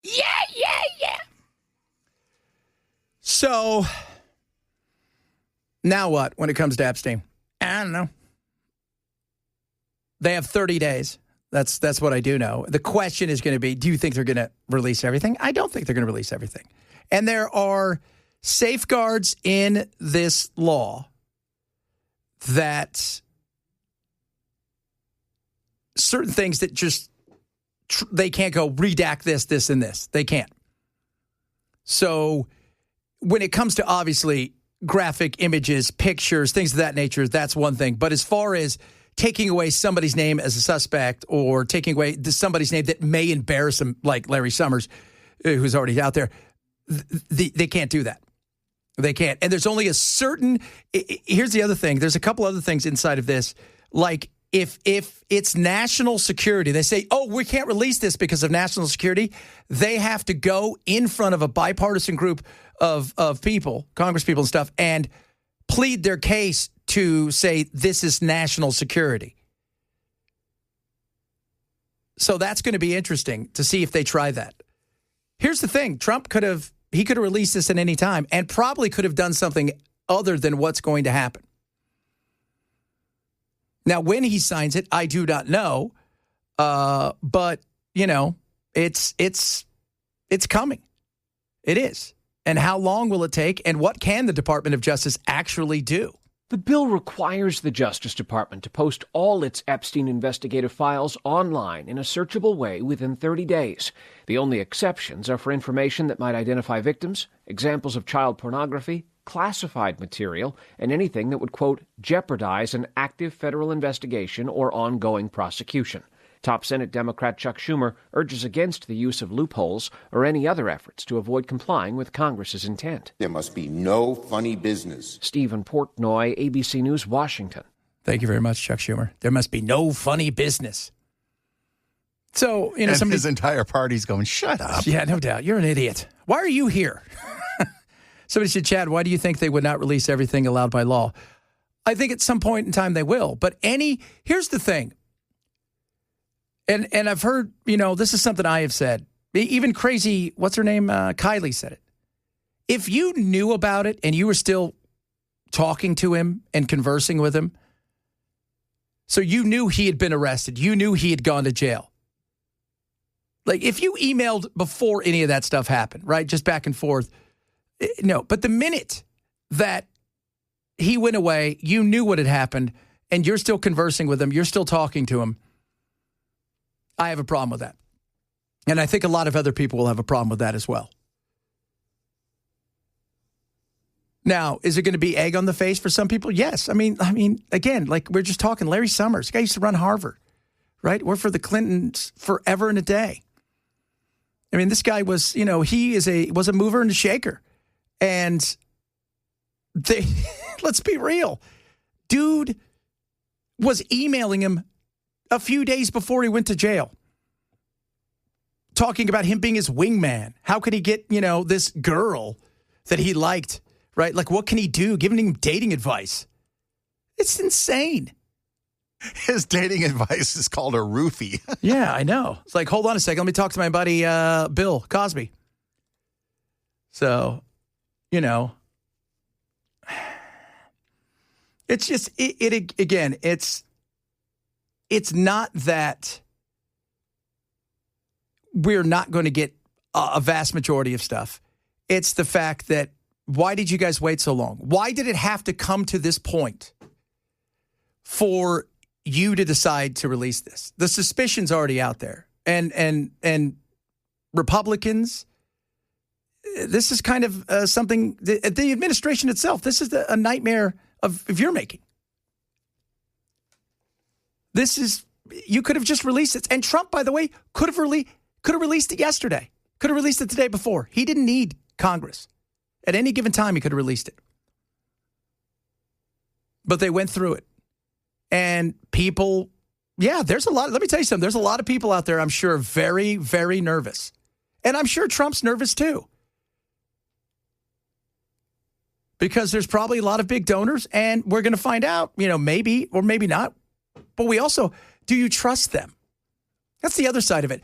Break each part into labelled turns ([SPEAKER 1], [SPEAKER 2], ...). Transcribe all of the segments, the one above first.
[SPEAKER 1] Yeah. So, now what when it comes to Epstein? I don't know. They have 30 days. That's what I do know. The question is going to be, do you think they're going to release everything? I don't think they're going to release everything. And there are safeguards in this law that certain things that just, they can't go redact this, and this. They can't. So when it comes to obviously graphic images, pictures, things of that nature, that's one thing. But as far as taking away somebody's name as a suspect or taking away somebody's name that may embarrass them, like Larry Summers, who's already out there, they can't do that. They can't. And there's only a certain, here's the other thing. There's a couple other things inside of this. Like if it's national security, they say, oh, we can't release this because of national security. They have to go in front of a bipartisan group of people, Congress people and stuff, and plead their case to say this is national security. So that's going to be interesting to see if they try that. Here's the thing. Trump could have released this at any time and probably could have done something other than what's going to happen. Now, when he signs it, I do not know. But, you know, it's coming. It is. And how long will it take? And what can the Department of Justice actually do?
[SPEAKER 2] The bill requires the Justice Department to post all its Epstein investigative files online in a searchable way within 30 days. The only exceptions are for information that might identify victims, examples of child pornography, classified material, and anything that would, quote, jeopardize an active federal investigation or ongoing prosecution. Top Senate Democrat Chuck Schumer urges against the use of loopholes or any other efforts to avoid complying with Congress's intent.
[SPEAKER 3] There must be no funny business.
[SPEAKER 2] Stephen Portnoy, ABC News, Washington.
[SPEAKER 1] Thank you very much, Chuck Schumer. There must be no funny business. So, you know,
[SPEAKER 4] and his entire party's going, shut up.
[SPEAKER 1] Yeah, no doubt. You're an idiot. Why are you here? Somebody said, Chad, why do you think they would not release everything allowed by law? I think at some point in time they will. But here's the thing. And I've heard, you know, this is something I have said. Even crazy, what's her name? Kylie said it. If you knew about it and you were still talking to him and conversing with him, so you knew he had been arrested, you knew he had gone to jail. Like if you emailed before any of that stuff happened, right? Just back and forth. No, but the minute that he went away, you knew what had happened and you're still conversing with him, you're still talking to him. I have a problem with that. And I think a lot of other people will have a problem with that as well. Now, is it going to be egg on the face for some people? Yes. I mean, again, like we're just talking, Larry Summers, the guy used to run Harvard, right? Worked for the Clintons forever and a day. I mean, this guy was, you know, was a mover and a shaker. And let's be real. Dude was emailing him a few days before he went to jail, talking about him being his wingman. How could he get, you know, this girl that he liked, right? Like, what can he do? Giving him dating advice. It's insane.
[SPEAKER 4] His dating advice is called a roofie.
[SPEAKER 1] Yeah, I know. It's like, hold on a second. Let me talk to my buddy, Bill Cosby. So, you know, it's just, again, it's not that we're not going to get a vast majority of stuff. It's the fact that, why did you guys wait so long? Why did it have to come to this point for you to decide to release this? The suspicion's already out there. And Republicans, this is kind of something, the administration itself, this is a nightmare of your making. You could have just released it. And Trump, by the way, could have released it yesterday. Could have released it the day before. He didn't need Congress. At any given time, he could have released it. But they went through it. And people, let me tell you something. There's a lot of people out there, I'm sure, very, very nervous. And I'm sure Trump's nervous too. Because there's probably a lot of big donors, and we're going to find out, you know, maybe or maybe not. But we also, do you trust them? That's the other side of it.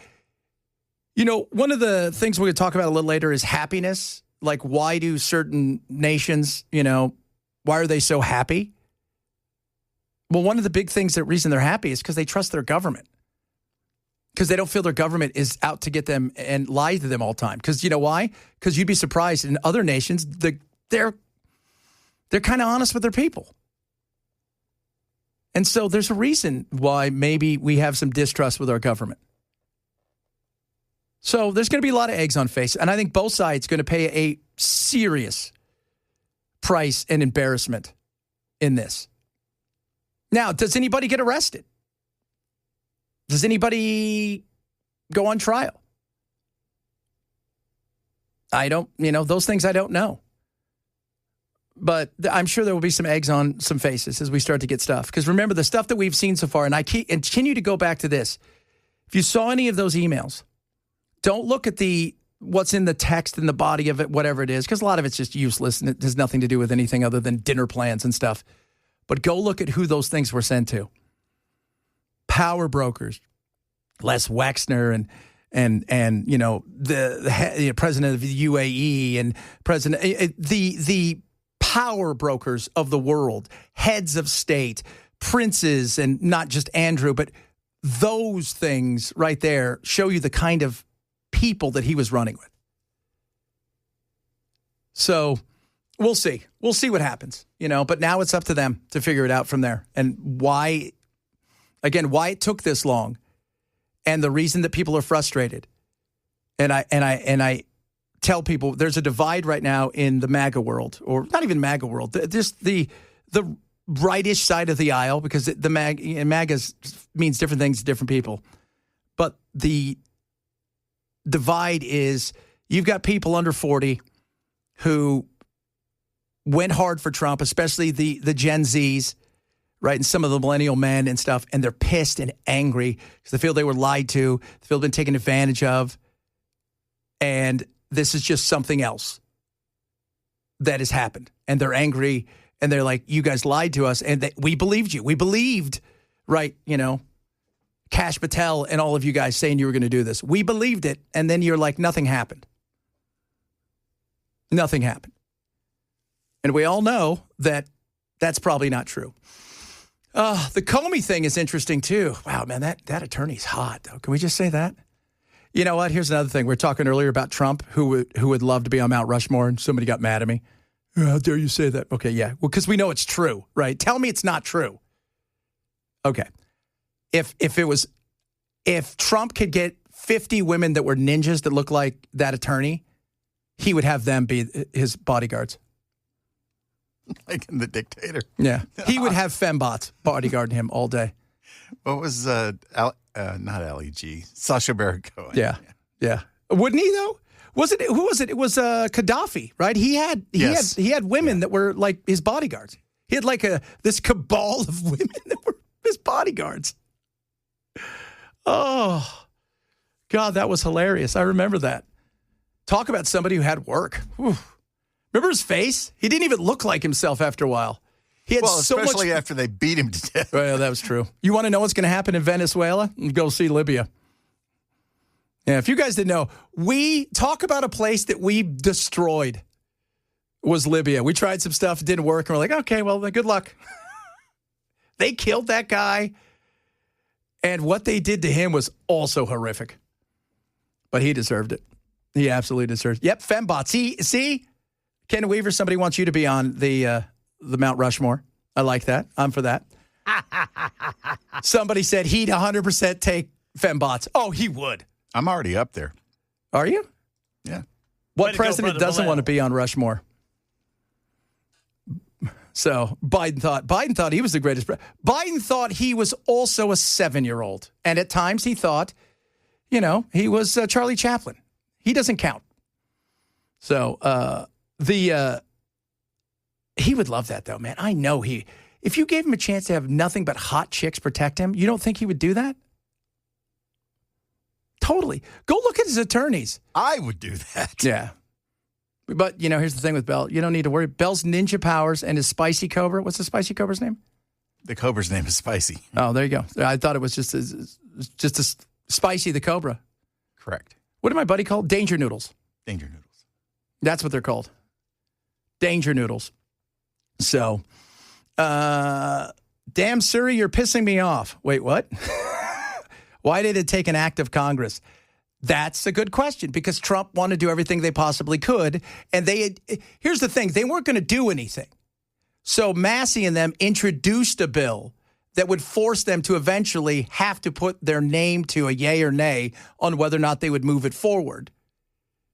[SPEAKER 1] You know, one of the things we're going to talk about a little later is happiness. Like, why do certain nations, why are they so happy? Well, one of the big things, the reason they're happy is because they trust their government. Because they don't feel their government is out to get them and lie to them all the time. Because you know why? Because you'd be surprised in other nations, they're kind of honest with their people. And so there's a reason why maybe we have some distrust with our government. So there's going to be a lot of eggs on face. And I think both sides are going to pay a serious price and embarrassment in this. Now, does anybody get arrested? Does anybody go on trial? I don't, those things I don't know. But I'm sure there will be some eggs on some faces as we start to get stuff. Because remember, the stuff that we've seen so far, and I continue to go back to this. If you saw any of those emails, don't look at what's in the text and the body of it, whatever it is, because a lot of it's just useless and it has nothing to do with anything other than dinner plans and stuff. But go look at who those things were sent to. Power brokers, Les Wexner and the president of the UAE and the power brokers of the world, heads of state, princes, and not just Andrew, but those things right there show you the kind of people that he was running with. So we'll see. We'll see what happens, but now it's up to them to figure it out from there. And why it took this long and the reason that people are frustrated. And I tell people there's a divide right now in the MAGA world, or not even MAGA world, just the rightish side of the aisle, because the MAGA means different things to different people. But the divide is you've got people under 40 who went hard for Trump, especially the Gen Zs, right, and some of the millennial men and stuff, and they're pissed and angry because they feel they were lied to, they feel they've been taken advantage of, and this is just something else that has happened. And they're angry, and they're like, you guys lied to us, and we believed you. We believed, right, Kash Patel and all of you guys saying you were going to do this. We believed it, and then you're like, nothing happened. Nothing happened. And we all know that that's probably not true. The Comey thing is interesting, too. Wow, man, that attorney's hot, though. Can we just say that? You know what? Here's another thing. We were talking earlier about Trump, who would love to be on Mount Rushmore, and somebody got mad at me. How dare you say that? Okay, yeah. Well, because we know it's true, right? Tell me it's not true. Okay. If Trump could get 50 women that were ninjas that look like that attorney, he would have them be his bodyguards.
[SPEAKER 4] Like in The Dictator.
[SPEAKER 1] Yeah. He would have fembots bodyguarding him all day.
[SPEAKER 4] What was, not LEG, Sacha Baron Cohen.
[SPEAKER 1] Yeah. Wouldn't he, though? Who was it? It was Gaddafi, right? He had women that were like his bodyguards. He had like this cabal of women that were his bodyguards. Oh, God, that was hilarious. I remember that. Talk about somebody who had work. Whew. Remember his face? He didn't even look like himself after a while. He had
[SPEAKER 4] especially after they beat him to death.
[SPEAKER 1] Well, that was true. You want to know what's going to happen in Venezuela? Go see Libya. Yeah, if you guys didn't know, we talk about a place that we destroyed was Libya. We tried some stuff, it didn't work, and we're like, okay, well, good luck. They killed that guy, and what they did to him was also horrific. But he deserved it. He absolutely deserved it. Yep, fembots. See? Ken Weaver, somebody wants you to be on the Mount Rushmore. I like that. I'm for that. Somebody said he'd 100% take fembots. Oh, he would.
[SPEAKER 4] I'm already up there.
[SPEAKER 1] Are you?
[SPEAKER 4] Yeah.
[SPEAKER 1] What president doesn't want to be on Rushmore? So Biden thought he was the greatest. Biden thought he was also a 7-year-old. And at times he thought, he was Charlie Chaplin. He doesn't count. So he would love that, though, man. I know if you gave him a chance to have nothing but hot chicks protect him, you don't think he would do that? Totally. Go look at his attorneys.
[SPEAKER 4] I would do that.
[SPEAKER 1] Yeah. But, here's the thing with Bell. You don't need to worry. Bell's ninja powers and his spicy cobra. What's the spicy cobra's name?
[SPEAKER 4] The cobra's name is Spicy.
[SPEAKER 1] Oh, there you go. I thought it was just a Spicy the Cobra.
[SPEAKER 4] Correct.
[SPEAKER 1] What did my buddy call danger noodles?
[SPEAKER 4] Danger noodles.
[SPEAKER 1] That's what they're called. Danger noodles. So, damn, Suri, you're pissing me off. Wait, what? Why did it take an act of Congress? That's a good question, because Trump wanted to do everything they possibly could. And here's the thing, they weren't going to do anything. So Massey and them introduced a bill that would force them to eventually have to put their name to a yay or nay on whether or not they would move it forward.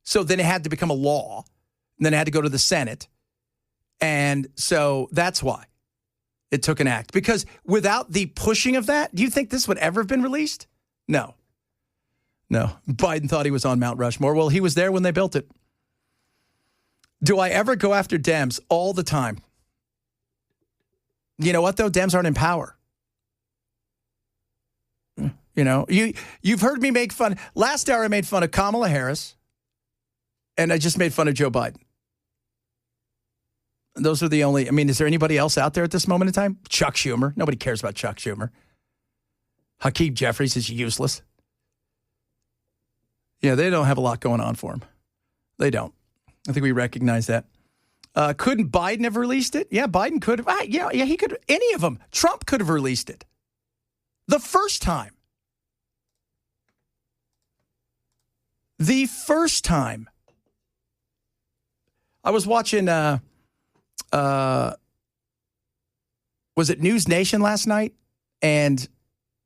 [SPEAKER 1] So then it had to become a law. And then it had to go to the Senate. And so that's why it took an act. Because without the pushing of that, do you think this would ever have been released? No. Biden thought he was on Mount Rushmore. Well, he was there when they built it. Do I ever go after Dems? All the time. You know what, though? Dems aren't in power. You know, you've heard me make fun. Last hour I made fun of Kamala Harris, and I just made fun of Joe Biden. Those are the only, is there anybody else out there at this moment in time? Chuck Schumer. Nobody cares about Chuck Schumer. Hakeem Jeffries is useless. Yeah, they don't have a lot going on for him. They don't. I think we recognize that. Couldn't Biden have released it? Yeah, Biden could have. Yeah, he could. Any of them. Trump could have released it. The first time. I was watching, was it News Nation last night? And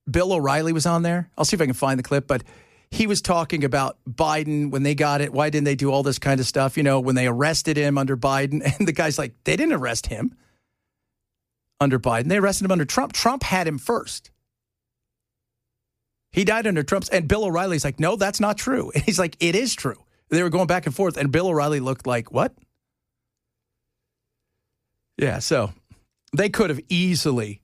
[SPEAKER 1] Bill O'Reilly was on there. I'll see if I can find the clip, but he was talking about Biden when they got it. Why didn't they do all this kind of stuff? You know, when they arrested him under Biden. And the guy's like, they didn't arrest him under Biden. They arrested him under Trump. Trump had him first. He died under Trump's. And Bill O'Reilly's like, no, that's not true. And he's like, it is true. They were going back and forth. And Bill O'Reilly looked like, what? Yeah, so they could have easily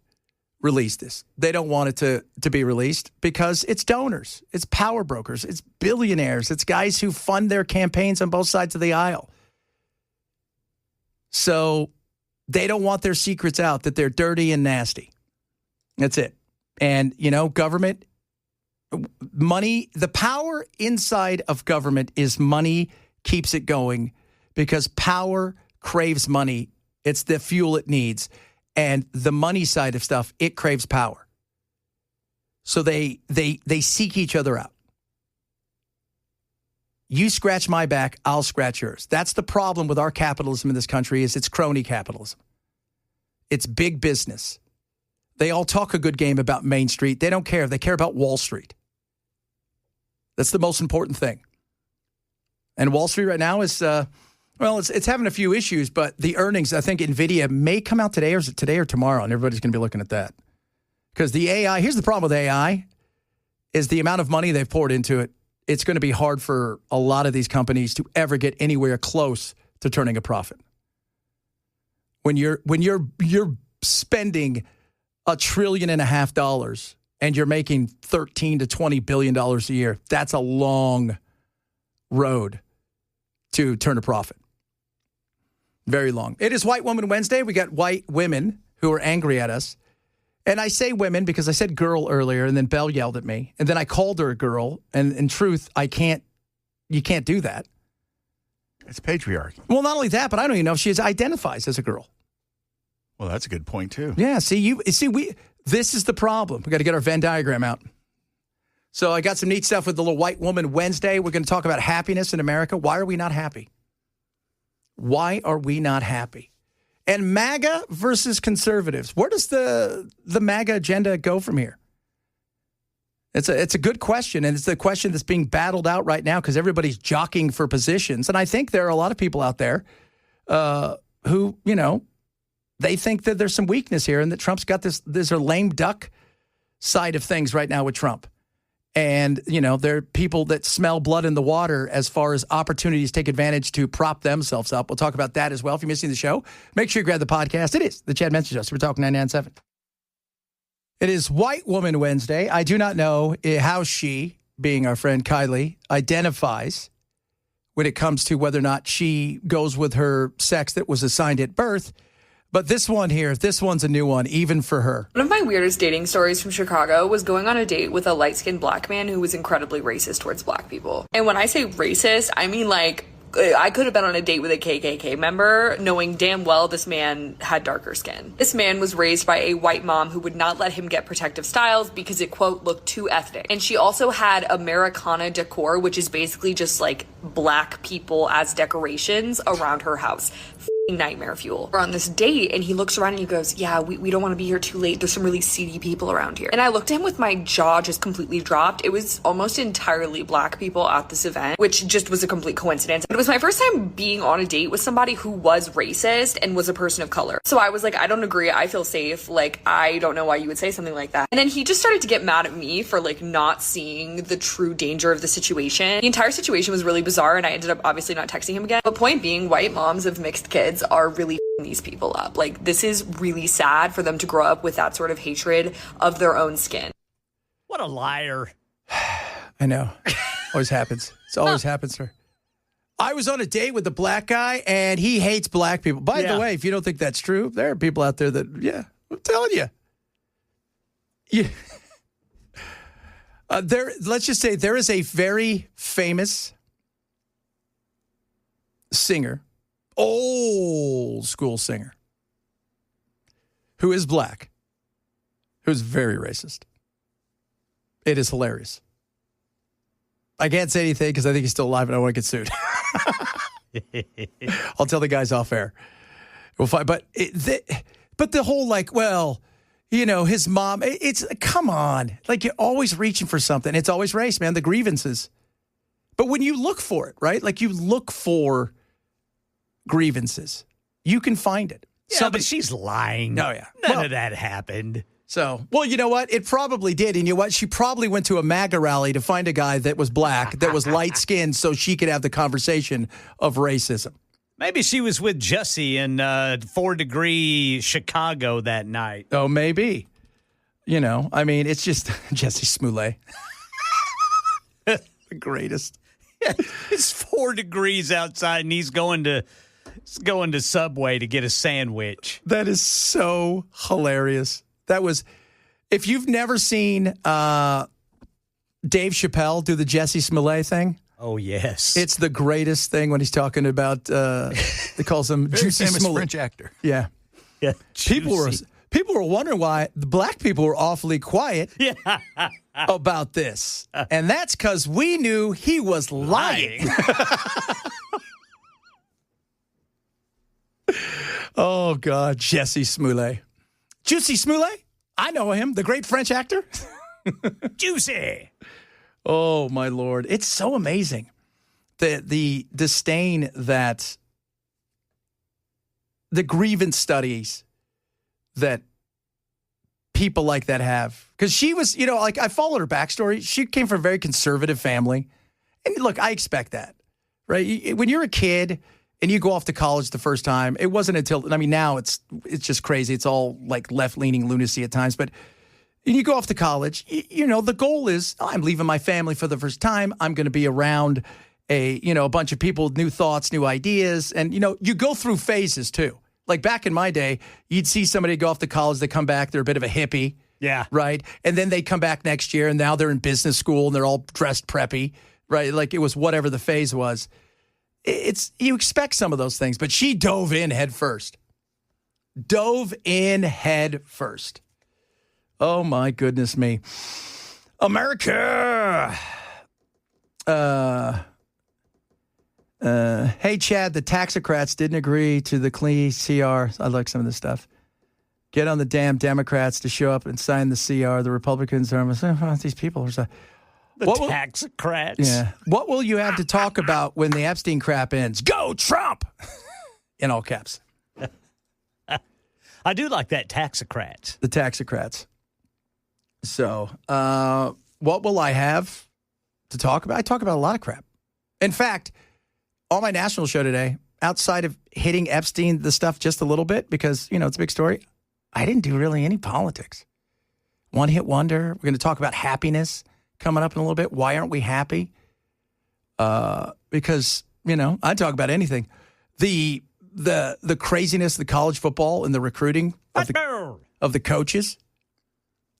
[SPEAKER 1] released this. They don't want it to be released because it's donors, it's power brokers, it's billionaires, it's guys who fund their campaigns on both sides of the aisle. So they don't want their secrets out, that they're dirty and nasty. That's it. And, you know, government, money, the power inside of government is money keeps it going because power craves money. It's the fuel it needs. And the money side of stuff, it craves power. So they seek each other out. You scratch my back, I'll scratch yours. That's the problem with our capitalism in this country is it's crony capitalism. It's big business. They all talk a good game about Main Street. They don't care. They care about Wall Street. That's the most important thing. And Wall Street right now is, it's having a few issues, but the earnings, I think NVIDIA may come out today, or is it today or tomorrow? And everybody's going to be looking at that. Because the AI, here's the problem with AI, is the amount of money they've poured into it. It's going to be hard for a lot of these companies to ever get anywhere close to turning a profit. When you're spending $1.5 trillion and you're making $13 to $20 billion a year, that's a long road to turn a profit. Very long. It is White Woman Wednesday. We got white women who are angry at us. And I say women because I said girl earlier, and then Belle yelled at me. And then I called her a girl. And in truth, you can't do that.
[SPEAKER 4] It's patriarchy.
[SPEAKER 1] Well, not only that, but I don't even know if she identifies as a girl.
[SPEAKER 4] Well, that's a good point, too.
[SPEAKER 1] Yeah, this is the problem. We got to get our Venn diagram out. So I got some neat stuff with the little White Woman Wednesday. We're going to talk about happiness in America. Why are we not happy? Why are we not happy? And MAGA versus conservatives. Where does the MAGA agenda go from here? It's a good question, and it's the question that's being battled out right now because everybody's jockeying for positions. And I think there are a lot of people out there who, you know, they think that there's some weakness here and that Trump's got this lame duck side of things right now with Trump. And, you know, there are people that smell blood in the water as far as opportunities take advantage to prop themselves up. We'll talk about that as well. If you're missing the show, make sure you grab the podcast. It is the Chad Benson Show. So we're talking 99.7. It is White Woman Wednesday. I do not know how she, being our friend Kylie, identifies when it comes to whether or not she goes with her sex that was assigned at birth. But this one's a new one, even for her.
[SPEAKER 5] One of my weirdest dating stories from Chicago was going on a date with a light-skinned black man who was incredibly racist towards black people. And when I say racist, I mean like I could have been on a date with a KKK member, knowing damn well this man had darker skin. This man was raised by a white mom who would not let him get protective styles because it, quote, looked too ethnic. And she also had Americana decor, which is basically just like black people as decorations around her house. Nightmare fuel. We're on this date and he looks around and he goes, yeah, we don't want to be here too late. There's some really seedy people around here. And I looked at him with my jaw just completely dropped. It was almost entirely black people at this event, which just was a complete coincidence. But it was my first time being on a date with somebody who was racist and was a person of color. So I was like, I don't agree. I feel safe. Like, I don't know why you would say something like that. And then he just started to get mad at me for like not seeing the true danger of the situation. The entire situation was really bizarre and I ended up obviously not texting him again. But point being, white moms of mixed kids are really f***ing these people up. Like, this is really sad for them to grow up with that sort of hatred of their own skin.
[SPEAKER 6] What a liar.
[SPEAKER 1] I know. Always happens. It always happens to her. I was on a date with a black guy, and he hates black people. By the way, if you don't think that's true, there are people out there that, I'm telling you. Let's just say there is a very famous singer, old school singer, who is black, who's very racist. It is hilarious. I can't say anything because I think he's still alive and I don't want to get sued. I'll tell the guys off air. We'll find, but the whole like, well, his mom. It's come on, like you're always reaching for something. It's always race, man. The grievances. But when you look for it, right? Like you look for grievances, you can find it.
[SPEAKER 6] Yeah, but she's lying.
[SPEAKER 1] Oh, yeah.
[SPEAKER 6] None of that happened.
[SPEAKER 1] So, well, you know what? It probably did. And you know what? She probably went to a MAGA rally to find a guy that was black, that was light-skinned, so she could have the conversation of racism.
[SPEAKER 6] Maybe she was with Jussie in 4-degree Chicago that night.
[SPEAKER 1] Oh, maybe. I mean, it's just Jussie Smollett. The greatest.
[SPEAKER 6] Yeah, it's 4 degrees outside, and he's going to Subway to get a sandwich.
[SPEAKER 1] That is so hilarious. That was, if you've never seen Dave Chappelle do the Jussie Smollett thing.
[SPEAKER 6] Oh, yes.
[SPEAKER 1] It's the greatest thing when he's talking about, he calls him Juicy Smollett.
[SPEAKER 4] French actor.
[SPEAKER 1] Yeah.
[SPEAKER 6] Yeah.
[SPEAKER 1] People were wondering why the black people were awfully quiet about this. And that's because we knew he was lying. Oh, God. Jussie Smollett. Juicy Smollett? I know him, the great French actor.
[SPEAKER 6] Juicy.
[SPEAKER 1] Oh, my Lord. It's so amazing. The disdain that the grievance studies that people like that have. Because she was, like I followed her backstory. She came from a very conservative family. And look, I expect that, right? When you're a kid and you go off to college the first time, it wasn't until, now it's just crazy. It's all like left-leaning lunacy at times. But when you go off to college, the goal is, I'm leaving my family for the first time. I'm going to be around a bunch of people with new thoughts, new ideas. And, you go through phases too. Like back in my day, you'd see somebody go off to college, they come back, they're a bit of a hippie.
[SPEAKER 6] Yeah.
[SPEAKER 1] Right? And then they come back next year and now they're in business school and they're all dressed preppy. Right? Like it was whatever the phase was. You expect some of those things, but she dove in head first. Oh, my goodness me. America. Hey, Chad, the taxocrats didn't agree to the clean CR. I like some of this stuff. Get on the damn Democrats to show up and sign the CR. The Republicans are, these people are so.
[SPEAKER 6] The taxocrats.
[SPEAKER 1] Yeah. What will you have to talk about when the Epstein crap ends? Go Trump! In all caps.
[SPEAKER 6] I do like that, taxocrats.
[SPEAKER 1] The taxocrats. So, what will I have to talk about? I talk about a lot of crap. In fact, on my national show today, outside of hitting Epstein, the stuff just a little bit, because, it's a big story, I didn't do really any politics. One hit wonder. We're going to talk about happiness coming up in a little bit. Why aren't we happy? Because, I talk about anything. The the craziness of the college football and the recruiting of the coaches.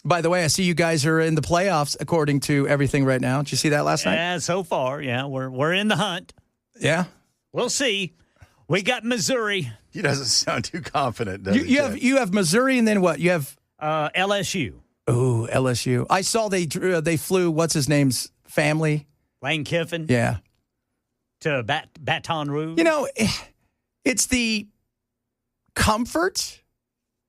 [SPEAKER 1] By the way, I see you guys are in the playoffs according to everything right now. Did you see that last night?
[SPEAKER 6] Yeah, so far, yeah, we're in the hunt.
[SPEAKER 1] Yeah,
[SPEAKER 6] we'll see. We got Missouri.
[SPEAKER 4] He doesn't sound too confident, does he?
[SPEAKER 1] You have Missouri, and then what? You have
[SPEAKER 6] LSU.
[SPEAKER 1] Oh, LSU. I saw they flew what's his name's family,
[SPEAKER 6] Lane Kiffin.
[SPEAKER 1] Yeah,
[SPEAKER 6] to Baton Rouge.
[SPEAKER 1] You know, it's the comfort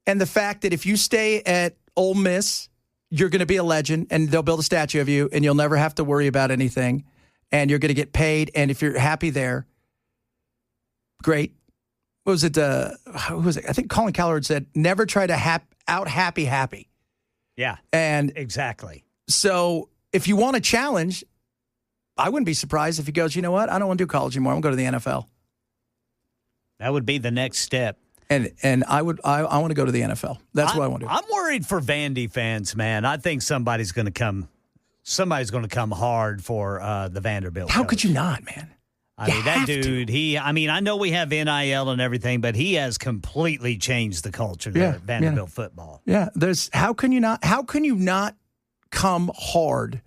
[SPEAKER 1] and the fact that if you stay at Ole Miss, you're going to be a legend, and they'll build a statue of you, and you'll never have to worry about anything, and you're going to get paid, and if you're happy there, great. What was it? Who was it? I think Colin Cowherd said, never try to out happy.
[SPEAKER 6] Yeah,
[SPEAKER 1] and
[SPEAKER 6] exactly.
[SPEAKER 1] So if you want a challenge, I wouldn't be surprised if he goes, you know what? I don't want to do college anymore. I'm going to go to the NFL.
[SPEAKER 6] That would be the next step.
[SPEAKER 1] And I want to go to the NFL. That's what I want to do.
[SPEAKER 6] I'm worried for Vandy fans, man. I think somebody's going to come hard for the Vanderbilt.
[SPEAKER 1] How
[SPEAKER 6] coach.
[SPEAKER 1] could you not, man?
[SPEAKER 6] I mean, that dude, I know we have NIL and everything, but he has completely changed the culture there at Vanderbilt football.
[SPEAKER 1] Yeah, how can you not come hard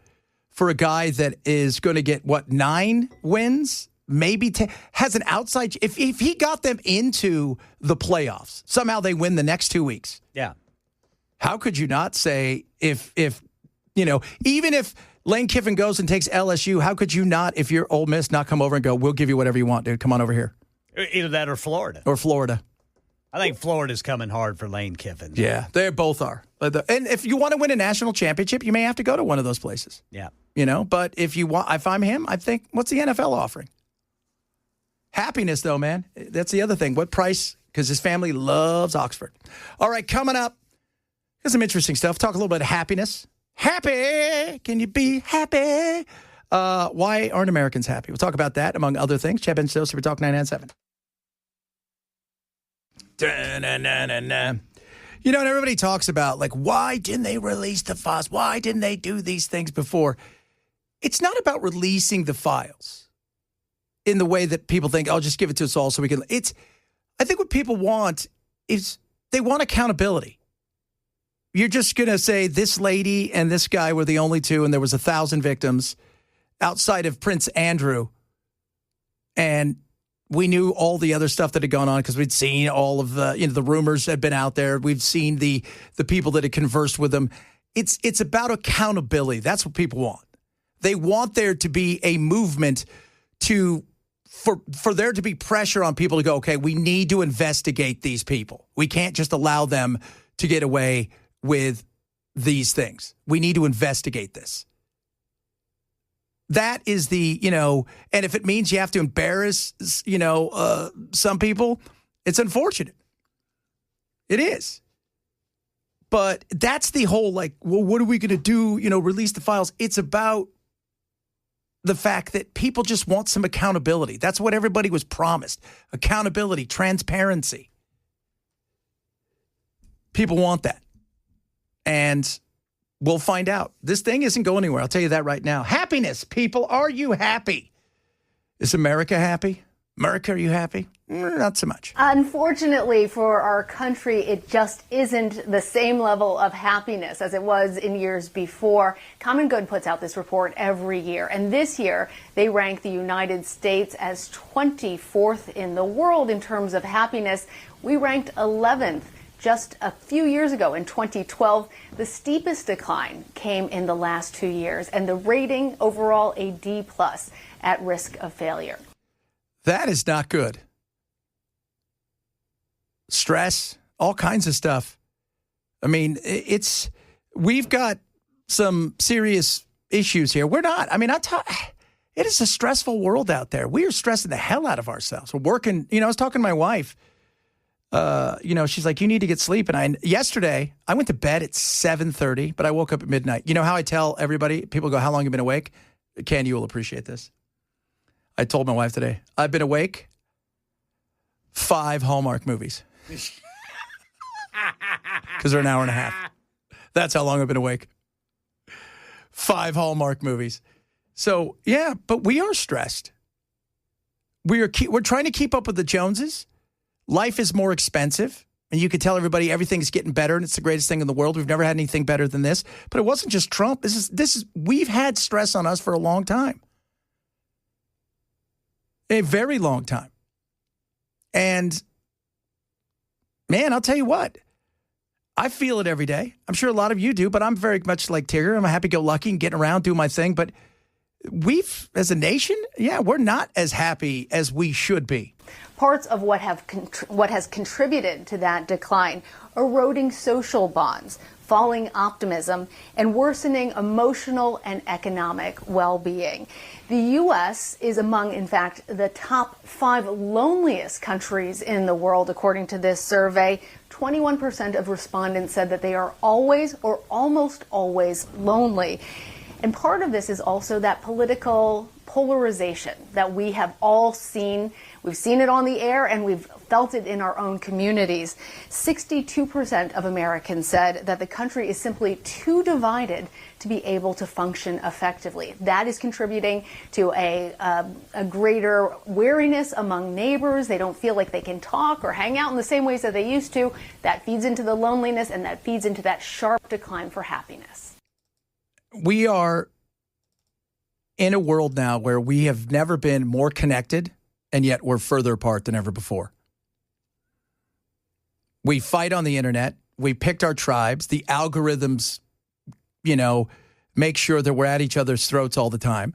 [SPEAKER 1] for a guy that is going to get 9 wins? Maybe has an outside. If he got them into the playoffs, somehow they win the next 2 weeks.
[SPEAKER 6] Yeah.
[SPEAKER 1] How could you not say if even if Lane Kiffin goes and takes LSU, how could you not, if you're Ole Miss, not come over and go, we'll give you whatever you want, dude. Come on over here.
[SPEAKER 6] Either that or Florida.
[SPEAKER 1] I
[SPEAKER 6] think Florida's coming hard for Lane Kiffin.
[SPEAKER 1] Yeah, they both are. And if you want to win a national championship, you may have to go to one of those places.
[SPEAKER 6] Yeah.
[SPEAKER 1] But if I'm him, I think, what's the NFL offering? Happiness, though, man. That's the other thing. What price? Because his family loves Oxford. All right, coming up, here's some interesting stuff. Talk a little bit of happiness. Happy? Can you be happy? Why aren't Americans happy? We'll talk about that, among other things. Chad Benson, Super Talk 997. And everybody talks about, why didn't they release the files? Why didn't they do these things before? It's not about releasing the files in the way that people think, just give it to us all so we can. I think what people want is they want accountability. You're just going to say this lady and this guy were the only two, and there was 1,000 victims outside of Prince Andrew. And we knew all the other stuff that had gone on because we'd seen all of the rumors had been out there. We've seen the people that had conversed with them. It's about accountability. That's what people want. They want there to be a movement for there to be pressure on people to go, okay, we need to investigate these people. We can't just allow them to get away with these things. We need to investigate this. That is and if it means you have to embarrass, some people, it's unfortunate. It is. But that's the whole, what are we going to do? Release the files. It's about the fact that people just want some accountability. That's what everybody was promised. Accountability, transparency. People want that. And we'll find out. This thing isn't going anywhere. I'll tell you that right now. Happiness, people. Are you happy? Is America happy? America, are you happy? Not so much.
[SPEAKER 7] Unfortunately for our country, it just isn't the same level of happiness as it was in years before. Common Good puts out this report every year, and this year they rank the United States as 24th in the world in terms of happiness. We ranked 11th just a few years ago in 2012. The steepest decline came in the last 2 years, and the rating overall a D+ at risk of failure.
[SPEAKER 1] That is not good. Stress, all kinds of stuff. I mean, we've got some serious issues here. We're not. I mean, it is a stressful world out there. We are stressing the hell out of ourselves. We're working. I was talking to my wife. She's like, you need to get sleep. And yesterday, I went to bed at 7:30, but I woke up at midnight. You know how I tell everybody? People go, how long have you been awake? Ken, you will appreciate this. I told my wife today, I've been awake 5 Hallmark movies. Because they're an hour and a half. That's how long I've been awake. 5 Hallmark movies. So, yeah, but we are stressed. We're trying to keep up with the Joneses. Life is more expensive. And you could tell everybody everything's getting better and it's the greatest thing in the world. We've never had anything better than this. But it wasn't just Trump. We've had stress on us for a long time. A very long time. And man, I'll tell you what. I feel it every day. I'm sure a lot of you do, but I'm very much like Tigger. I'm a happy-go-lucky and getting around, doing my thing. But as a nation, we're not as happy as we should be.
[SPEAKER 7] Parts of what has contributed to that decline: eroding social bonds, falling optimism, and worsening emotional and economic well-being. The U.S. is among, in fact, the top 5 loneliest countries in the world, according to this survey. 21% of respondents said that they are always or almost always lonely. And part of this is also that political polarization that we have all seen. We've seen it on the air and we've felt it in our own communities. 62% of Americans said that the country is simply too divided to be able to function effectively. That is contributing to a greater wariness among neighbors. They don't feel like they can talk or hang out in the same ways that they used to. That feeds into the loneliness and that feeds into that sharp decline for happiness.
[SPEAKER 1] We are in a world now where we have never been more connected, and yet we're further apart than ever before. We fight on the internet. We picked our tribes. The algorithms, make sure that we're at each other's throats all the time.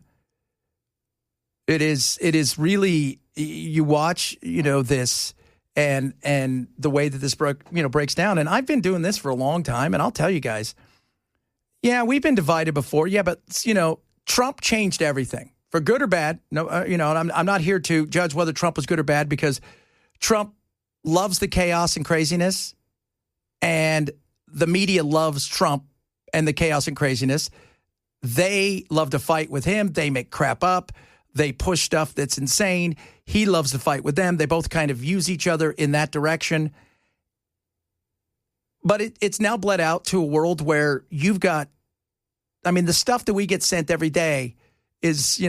[SPEAKER 1] It is really, you watch, this and the way that this breaks down. And I've been doing this for a long time, and I'll tell you guys, we've been divided before. Yeah, but, Trump changed everything for good or bad. No, and I'm not here to judge whether Trump was good or bad because Trump loves the chaos and craziness, and the media loves Trump and the chaos and craziness. They love to fight with him. They make crap up. They push stuff that's insane. He loves to fight with them. They both kind of use each other in that direction. But it's now bled out to a world where you've got, the stuff that we get sent every day is,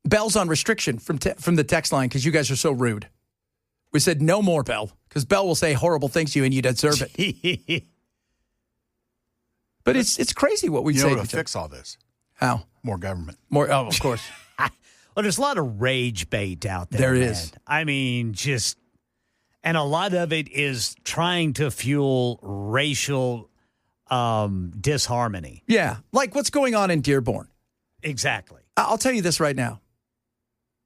[SPEAKER 1] Bell's on restriction from the text line because you guys are so rude. We said no more, Bell, because Bell will say horrible things to you and you deserve it. But it's crazy what we say.
[SPEAKER 4] You know how to fix all this?
[SPEAKER 1] How?
[SPEAKER 4] More government.
[SPEAKER 1] More. Oh, of course.
[SPEAKER 6] Well, there's a lot of rage bait out there.
[SPEAKER 1] There
[SPEAKER 6] man.
[SPEAKER 1] is.
[SPEAKER 6] And a lot of it is trying to fuel racial disharmony.
[SPEAKER 1] Yeah, like what's going on in Dearborn.
[SPEAKER 6] Exactly.
[SPEAKER 1] I'll tell you this right now.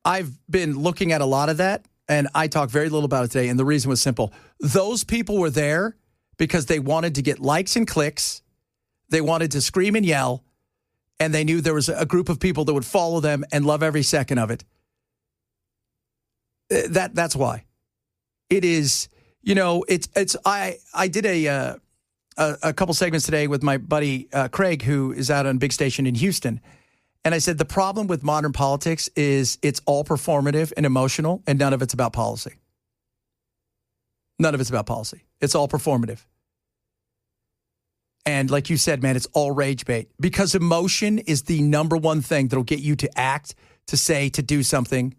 [SPEAKER 1] I've been looking at a lot of that, and I talked very little about it today, and the reason was simple. Those people were there because they wanted to get likes and clicks. They wanted to scream and yell, and they knew there was a group of people that would follow them and love every second of it. That's why. It is, I did a couple segments today with my buddy Craig, who is out on a big station in Houston. And I said, the problem with modern politics is it's all performative and emotional, and none of it's about policy. None of it's about policy. It's all performative. And like you said, man, it's all rage bait because emotion is the number one thing that'll get you to act, to say, to do something.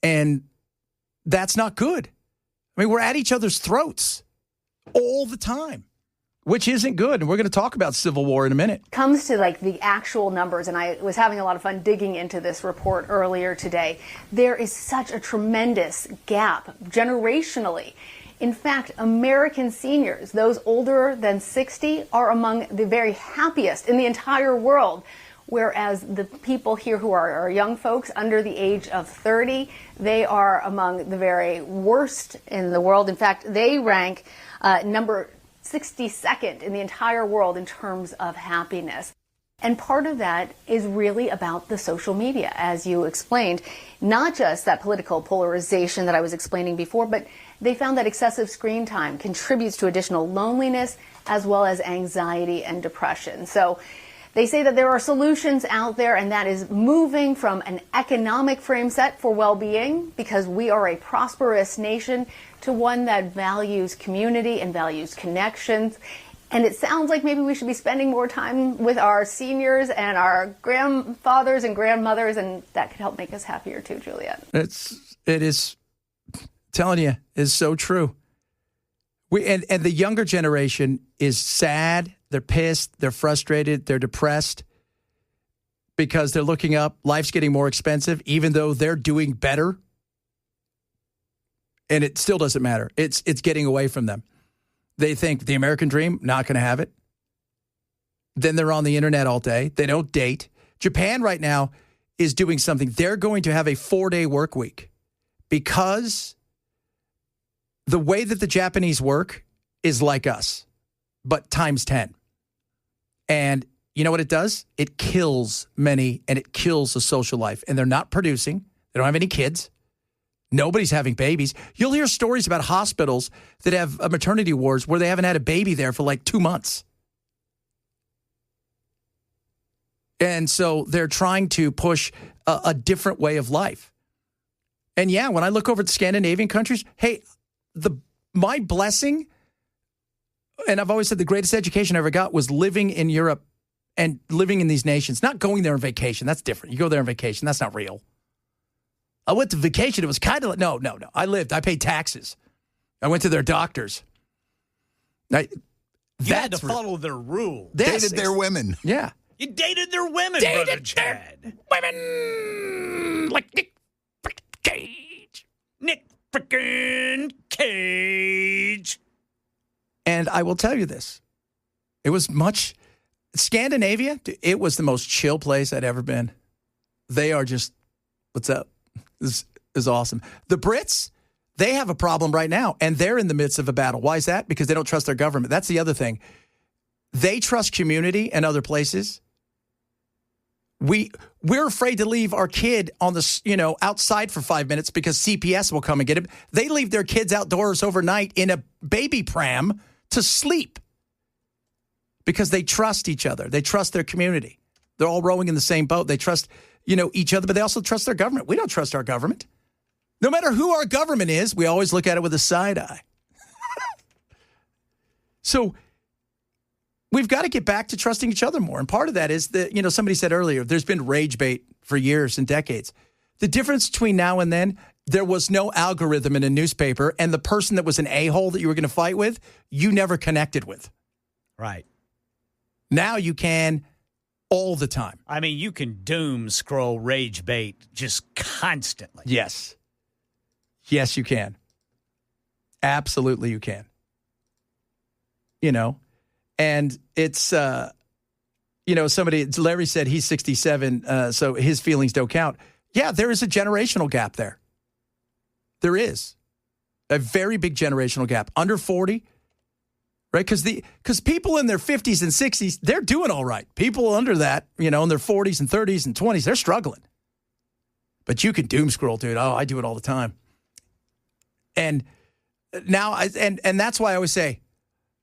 [SPEAKER 1] And that's not good. We're at each other's throats all the time, which isn't good. And we're going to talk about civil war in a minute.
[SPEAKER 7] Comes to the actual numbers, and I was having a lot of fun digging into this report earlier today. There is such a tremendous gap generationally. In fact, American seniors, those older than 60, are among the very happiest in the entire world. Whereas the people here who are young folks under the age of 30, they are among the very worst in the world. In fact, they rank number 62nd in the entire world in terms of happiness. And part of that is really about the social media, as you explained. Not just that political polarization that I was explaining before, but they found that excessive screen time contributes to additional loneliness as well as anxiety and depression. So they say that there are solutions out there, and that is moving from an economic frame set for well-being, because we are a prosperous nation, to one that values community and values connections. And it sounds like maybe we should be spending more time with our seniors and our grandfathers and grandmothers, and that could help make us happier too, Juliet.
[SPEAKER 1] It is Telling you, is so true. And the younger generation is sad. They're pissed. They're frustrated. They're depressed because they're looking up. Life's getting more expensive, even though they're doing better. And it still doesn't matter. It's getting away from them. They think the American dream, not going to have it. Then they're on the internet all day. They don't date. Japan right now is doing something. They're going to have a 4-day work week because the way that the Japanese work is like us, but times 10. And you know what it does? It kills many, and it kills the social life. And they're not producing. They don't have any kids. Nobody's having babies. You'll hear stories about hospitals that have maternity wards where they haven't had a baby there for like 2 months. And so they're trying to push a different way of life. And yeah, when I look over at the Scandinavian countries, hey, my blessing, and I've always said the greatest education I ever got was living in Europe and living in these nations, not going there on vacation. That's different. You go there on vacation. That's not real. I went to vacation. It was kind of like, no. I lived. I paid taxes. I went to their doctors.
[SPEAKER 6] You had to follow their rules.
[SPEAKER 4] Dated their women.
[SPEAKER 1] Yeah.
[SPEAKER 6] You dated their women, Brother Chad.
[SPEAKER 1] Women like Nick Cage.
[SPEAKER 6] Nick freaking Cage.
[SPEAKER 1] And I will tell you this. It was Scandinavia, it was the most chill place I'd ever been. They are just, what's up? This is awesome. The Brits, they have a problem right now, and they're in the midst of a battle. Why is that? Because they don't trust their government. That's the other thing. They trust community and other places. We're afraid to leave our kid on the, outside for 5 minutes because CPS will come and get him. They leave their kids outdoors overnight in a baby pram to sleep because they trust each other. They trust their community. They're all rowing in the same boat. They trust, each other, but they also trust their government. We don't trust our government. No matter who our government is, we always look at it with a side eye. So we've got to get back to trusting each other more. And part of that is that, somebody said earlier, there's been rage bait for years and decades. The difference between now and then, there was no algorithm in a newspaper, and the person that was an a-hole that you were going to fight with, you never connected with.
[SPEAKER 6] Right.
[SPEAKER 1] Now you can all the time.
[SPEAKER 6] I mean, you can doom scroll rage bait just constantly.
[SPEAKER 1] Yes. Yes, you can. Absolutely you can. And it's, Larry said he's 67, so his feelings don't count. Yeah, there is a generational gap there. There is a very big generational gap. Under 40, right? Because people in their 50s and 60s, they're doing all right. People under that, in their 40s and 30s and 20s, they're struggling. But you can doom scroll, dude. Oh, I do it all the time. And now, and that's why I always say,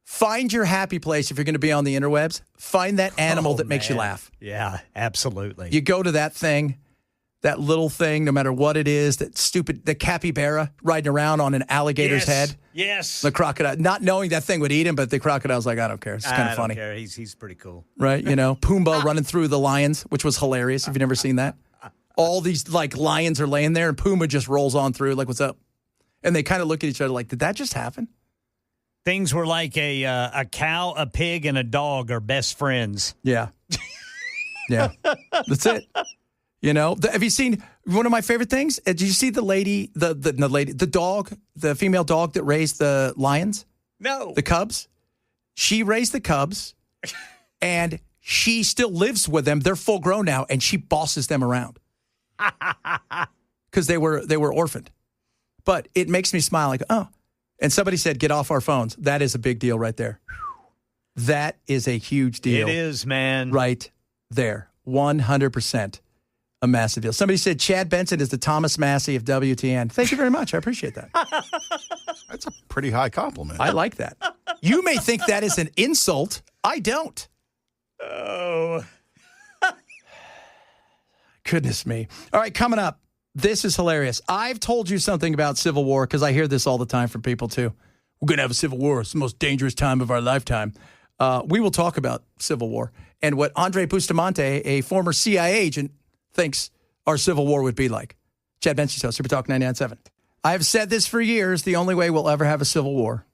[SPEAKER 1] find your happy place if you're going to be on the interwebs. Find that animal that makes you laugh.
[SPEAKER 6] Yeah, absolutely.
[SPEAKER 1] You go to that thing, that little thing, no matter what it is, the capybara riding around on an alligator's head.
[SPEAKER 6] Yes.
[SPEAKER 1] The crocodile, not knowing that thing would eat him, but the crocodile's like, I don't care. It's kind of funny.
[SPEAKER 6] I don't care. He's pretty cool.
[SPEAKER 1] Right? Pumbaa running through the lions, which was hilarious. If you've never seen that. All these lions are laying there, and Pumbaa just rolls on through like, what's up? And they kind of look at each other like, did that just happen?
[SPEAKER 6] Things were like a cow, a pig, and a dog are best friends.
[SPEAKER 1] Yeah. Yeah. That's it. Have you seen one of my favorite things? Did you see the dog, the female dog that raised the lions?
[SPEAKER 6] No.
[SPEAKER 1] The cubs? She raised the cubs, and she still lives with them. They're full grown now, and she bosses them around. Because they were orphaned. But it makes me smile like, oh. And somebody said, get off our phones. That is a big deal right there. That is a huge deal.
[SPEAKER 6] It is, man.
[SPEAKER 1] Right there. 100% a massive deal. Somebody said, Chad Benson is the Thomas Massey of WTN. Thank you very much. I appreciate that.
[SPEAKER 4] That's a pretty high compliment.
[SPEAKER 1] I like that. You may think that is an insult. I don't.
[SPEAKER 6] Oh.
[SPEAKER 1] Goodness me. All right, coming up. This is hilarious. I've told you something about Civil War because I hear this all the time from people, too. We're going to have a Civil War. It's the most dangerous time of our lifetime. We will talk about Civil War and what Andre Bustamante, a former CIA agent, thinks our Civil War would be like. Chad Benson Show, Super Talk 99.7. I've said this for years. The only way we'll ever have a civil war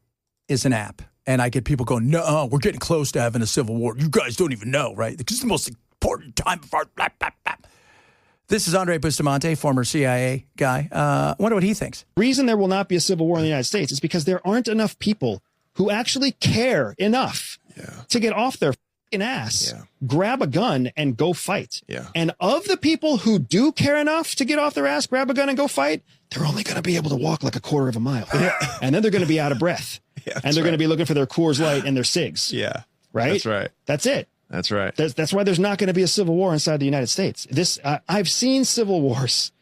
[SPEAKER 1] is an app. And I get people going, no, we're getting close to having a civil war. You guys don't even know, right? Because it's the most important time of our... Blah, blah, blah. This is Andre Bustamante, former CIA guy. I wonder what he thinks.
[SPEAKER 8] The reason there will not be a civil war in the United States is because there aren't enough people who actually care enough to get off their f***ing ass, grab a gun, and go fight. And of the people who do care enough to get off their ass, grab a gun, and go fight, they're only going to be able to walk like a quarter of a mile. And then they're going to be out of breath. And they're going to be looking for their Coors Light and their cigs. Right? That's right. That's it.
[SPEAKER 9] That's right.
[SPEAKER 8] That's why there's not going to be a civil war inside the United States. I've seen civil wars.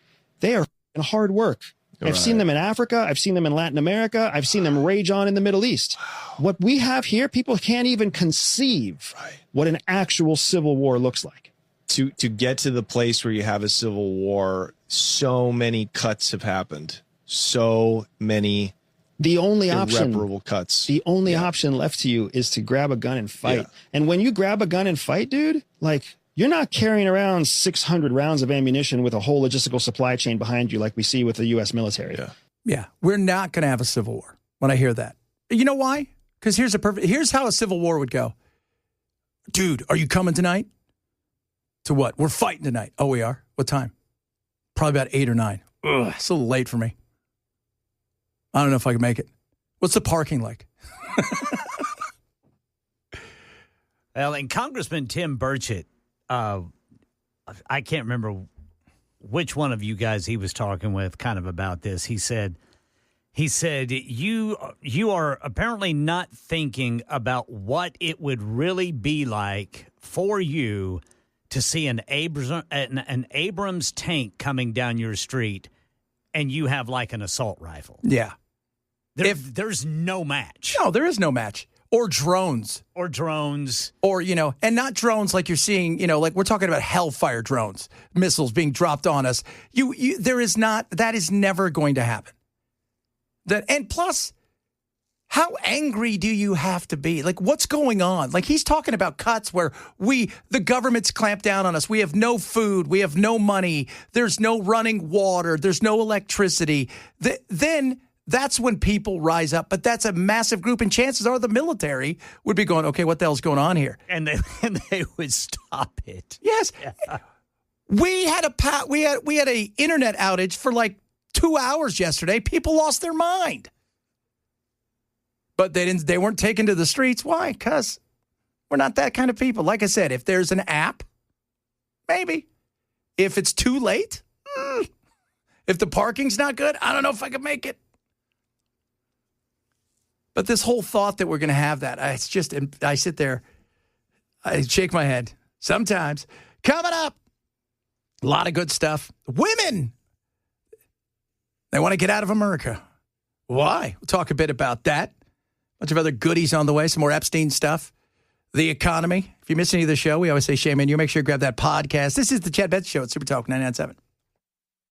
[SPEAKER 8] They are hard work. I've seen them in Africa. I've seen them in Latin America. I've seen them rage on in the Middle East. What we have here, people can't even conceive what an actual civil war looks like.
[SPEAKER 9] To get to the place where you have a civil war, so many cuts have happened. So many irreparable cuts.
[SPEAKER 8] The only option left to you is to grab a gun and fight. And when you grab a gun and fight, dude, like, you're not carrying around 600 rounds of ammunition with a whole logistical supply chain behind you like we see with the U.S. military.
[SPEAKER 1] Yeah, we're not going to have a civil war when I hear that. You know why? Because here's how a civil war would go. Dude, are you coming tonight? To what? We're fighting tonight. Oh, we are? What time? Probably about 8 or 9. Ugh, it's a little late for me. I don't know if I can make it. What's the parking like?
[SPEAKER 6] Well, and Congressman Tim Burchett, I can't remember which one of you guys he was talking with kind of about this. He said you are apparently not thinking about what it would really be like for you to see an Abrams tank coming down your street and you have like an assault rifle.
[SPEAKER 1] Yeah.
[SPEAKER 6] There's no match.
[SPEAKER 1] No, there is no match. Or drones.
[SPEAKER 6] Or,
[SPEAKER 1] and not drones like you're seeing, like we're talking about Hellfire drones, missiles being dropped on us. That is never going to happen. And plus, how angry do you have to be? Like, what's going on? Like, he's talking about cuts where the government's clamped down on us. We have no food. We have no money. There's no running water. There's no electricity. Then that's when people rise up. But that's a massive group, and chances are the military would be going, okay, what the hell's going on here?
[SPEAKER 6] And they would stop it.
[SPEAKER 1] Yes. Yeah. We had a internet outage for like 2 hours yesterday. People lost their mind. But they weren't taken to the streets. Why? Because we're not that kind of people. Like I said, if there's an app, maybe. If it's too late, if the parking's not good, I don't know if I can make it. But this whole thought that we're going to have that, I sit there, I shake my head. Sometimes. Coming up, a lot of good stuff. Women, they want to get out of America. Why? We'll talk a bit about that. Bunch of other goodies on the way, some more Epstein stuff. The economy. If you miss any of the show, we always say shame on you. Make sure you grab that podcast. This is the Chad Benson Show at Super Talk 99.7.